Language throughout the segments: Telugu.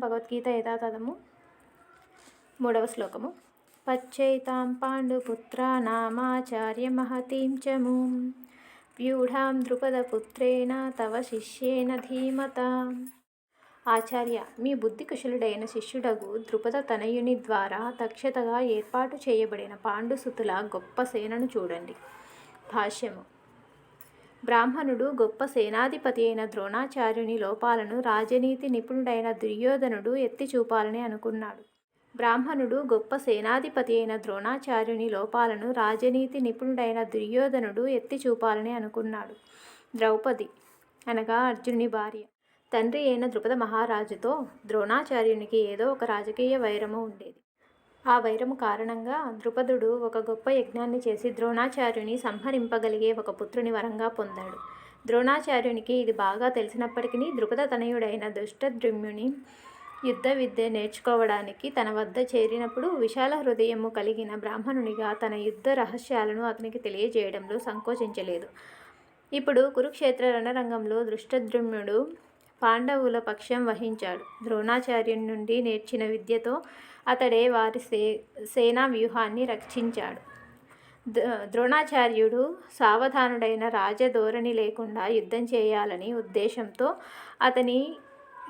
భగవద్గీత యథాతథము 3వ శ్లోకము. పచ్చైతాం పాండుపుత్రానామాచార్య మహతీం చ మూం వ్యూఢాం ద్రుపదపుత్రేణ తవ శిష్యేన ధీమతా. ఆచార్య, మీ బుద్ధి కుశలుడైన శిష్యుడగు ద్రుపద తనయుని ద్వారా దక్షతగా ఏర్పాటు చేయబడిన పాండుసుతుల గొప్ప సేనను చూడండి. భాష్యము. బ్రాహ్మణుడు గొప్ప సేనాధిపతి అయిన ద్రోణాచార్యుని లోపాలను రాజనీతి నిపుణుడైన దుర్యోధనుడు ఎత్తి చూపాలని అనుకున్నాడు. బ్రాహ్మణుడు గొప్ప సేనాధిపతి అయిన ద్రోణాచార్యుని లోపాలను రాజనీతి నిపుణుడైన దుర్యోధనుడు ఎత్తి చూపాలని అనుకున్నాడు. ద్రౌపది అనగా అర్జునుని భార్య, తండ్రి అయిన ద్రుపద మహారాజుతో ద్రోణాచార్యునికి ఏదో ఒక రాజకీయ వైరము ఉండేది. ఆ వైరము కారణంగా ద్రుపదుడు ఒక గొప్ప యజ్ఞాన్ని చేసి ద్రోణాచార్యుని సంహరింపగలిగే ఒక పుత్రుని వరంగా పొందాడు. ద్రోణాచార్యునికి ఇది బాగా తెలిసినప్పటికీ ద్రుపద తనయుడైన ధృష్టద్యుమ్నుని యుద్ధ విద్య నేర్చుకోవడానికి తన వద్ద చేరినప్పుడు విశాల హృదయము కలిగిన బ్రాహ్మణునిగా తన యుద్ధ రహస్యాలను అతనికి తెలియజేయడంలో సంకోచించలేదు. ఇప్పుడు కురుక్షేత్ర రణరంగంలో ధృష్టద్యుమ్నుడు పాండవుల పక్షం వహించాడు. ద్రోణాచార్యుని నుండి నేర్చిన విద్యతో అతడే వారి సేనా వ్యూహాన్ని రక్షించాడు. ద్రోణాచార్యుడు సావధానుడైన రాజధోరణి లేకుండా యుద్ధం చేయాలని ఉద్దేశంతో అతని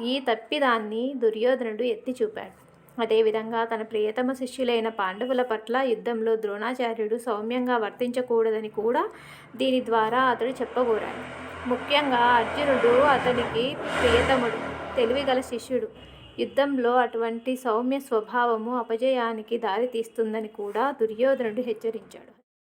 ఈ తప్పిదాన్ని దుర్యోధనుడు ఎత్తి చూపాడు. అదేవిధంగా తన ప్రియతమ శిష్యులైన పాండవుల పట్ల యుద్ధంలో ద్రోణాచార్యుడు సౌమ్యంగా వర్తించకూడదని కూడా దీని ద్వారా అతడు చెప్పగోరాడు. ముఖ్యంగా అర్జునుడు అతనికి ప్రియతముడు, తెలివిగల శిష్యుడు. యుద్ధంలో అటువంటి సౌమ్య స్వభావము అపజయానికి దారితీస్తుందని కూడా దుర్యోధనుడు హెచ్చరించాడు.